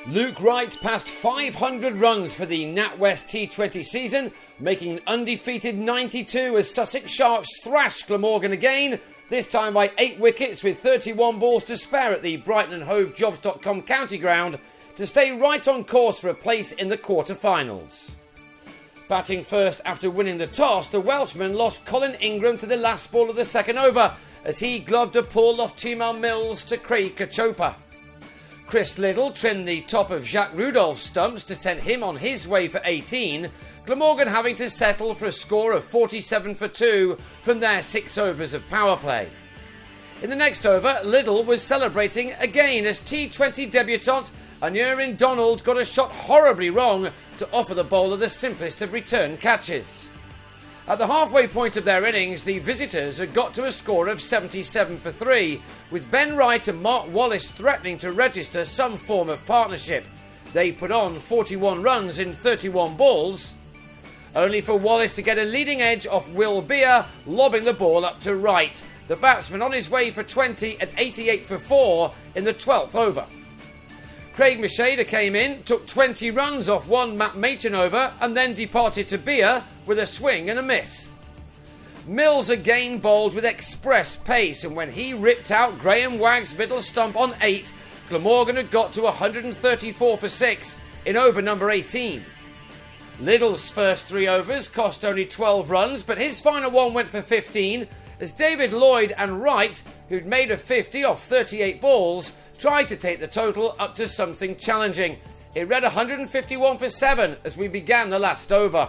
Luke Wright passed 500 runs for the NatWest T20 season, making an undefeated 92 as Sussex Sharks thrashed Glamorgan again, this time by 8 wickets with 31 balls to spare at the Brighton and Hove Jobs.com county ground to stay right on course for a place in the quarter-finals. Batting first after winning the toss, the Welshman lost Colin Ingram to the last ball of the second over as he gloved a pull off Tymal Mills to Craig Kachopa. Chris Liddle trimmed the top of Jacques Rudolph's stumps to send him on his way for 18, Glamorgan having to settle for a score of 47 for 2 from their 6 overs of power play. In the next over, Liddle was celebrating again as T20 debutant Aneurin Donald got a shot horribly wrong to offer the bowler the simplest of return catches. At the halfway point of their innings, the visitors had got to a score of 77 for 3, with Ben Wright and Mark Wallace threatening to register some form of partnership. They put on 41 runs in 31 balls, only for Wallace to get a leading edge off Will Beer, lobbing the ball up to Wright, the batsman on his way for 20 at 88 for 4 in the 12th over. Craig Macheda came in, took 20 runs off one Matt Machin over and then departed to Beer with a swing and a miss. Mills again bowled with express pace, and when he ripped out Graham Wagg's middle stump on 8, Glamorgan had got to 134 for 6 in over number 18. Liddle's first 3 overs cost only 12 runs, but his final one went for 15 as David Lloyd and Wright, who'd made a 50 off 38 balls, tried to take the total up to something challenging. It read 151 for 7 as we began the last over.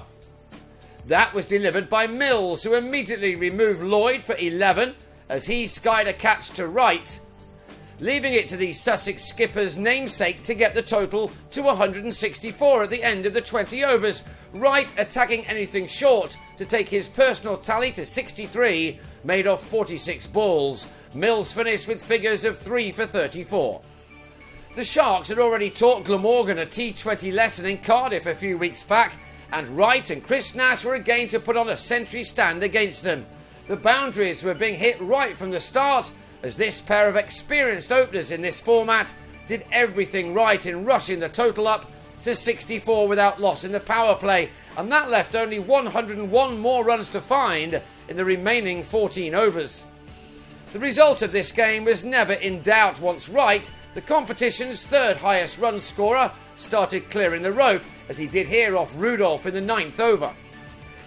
That was delivered by Mills, who immediately removed Lloyd for 11 as he skied a catch to Wright, leaving it to the Sussex skipper's namesake to get the total to 164 at the end of the 20 overs, Wright attacking anything short to take his personal tally to 63, made off 46 balls. Mills finished with figures of 3 for 34. The Sharks had already taught Glamorgan a T20 lesson in Cardiff a few weeks back, and Wright and Chris Nash were again to put on a century stand against them. The boundaries were being hit right from the start, as this pair of experienced openers in this format did everything right in rushing the total up to 64 without loss in the power play, and that left only 101 more runs to find in the remaining 14 overs. The result of this game was never in doubt once Wright, the competition's third highest run scorer, started clearing the rope, as he did here off Rudolph in the 9th over.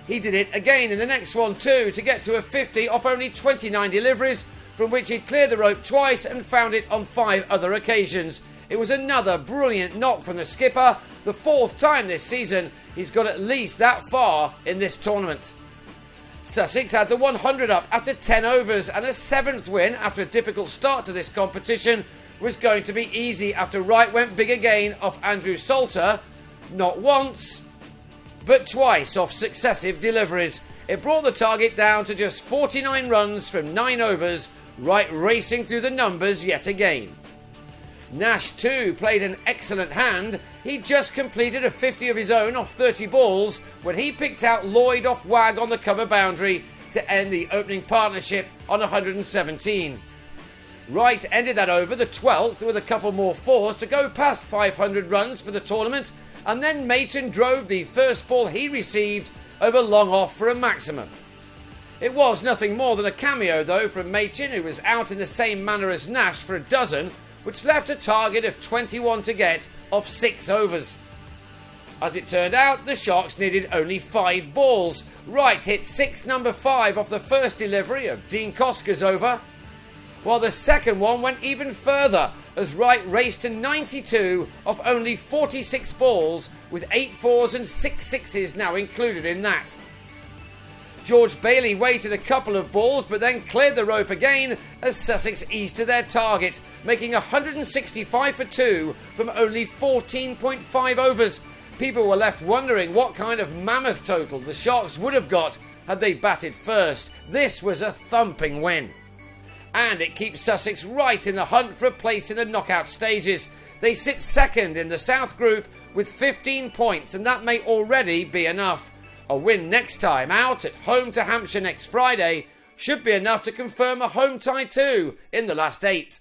He did it again in the next one too, to get to a 50 off only 29 deliveries, from which he'd cleared the rope twice and found it on 5 other occasions. It was another brilliant knock from the skipper, the 4th time this season he's got at least that far in this tournament. Sussex had the 100 up after 10 overs, and a 7th win after a difficult start to this competition was going to be easy after Wright went big again off Andrew Salter, not once, but twice off successive deliveries. It brought the target down to just 49 runs from 9 overs, Wright racing through the numbers yet again. Nash too played an excellent hand. He'd just completed a 50 of his own off 30 balls when he picked out Lloyd off Wag on the cover boundary to end the opening partnership on 117. Wright ended that over, the 12th, with a couple more 4s to go past 500 runs for the tournament, and then Machin drove the first ball he received over long off for a maximum. It was nothing more than a cameo though from Machin, who was out in the same manner as Nash for a dozen, which left a target of 21 to get off 6 overs. As it turned out, the Sharks needed only 5 balls. Wright hit 6 number 5 off the first delivery of Dean Koska's over, while the second one went even further as Wright raced to 92 off only 46 balls, with 8 4s and 6 6s now included in that. George Bailey waited a couple of balls but then cleared the rope again as Sussex eased to their target, making 165 for 2 from only 14.5 overs. People were left wondering what kind of mammoth total the Sharks would have got had they batted first. This was a thumping win. And it keeps Sussex right in the hunt for a place in the knockout stages. They sit second in the South Group with 15 points, and that may already be enough. A win next time out at home to Hampshire next Friday should be enough to confirm a home tie too in the last 8.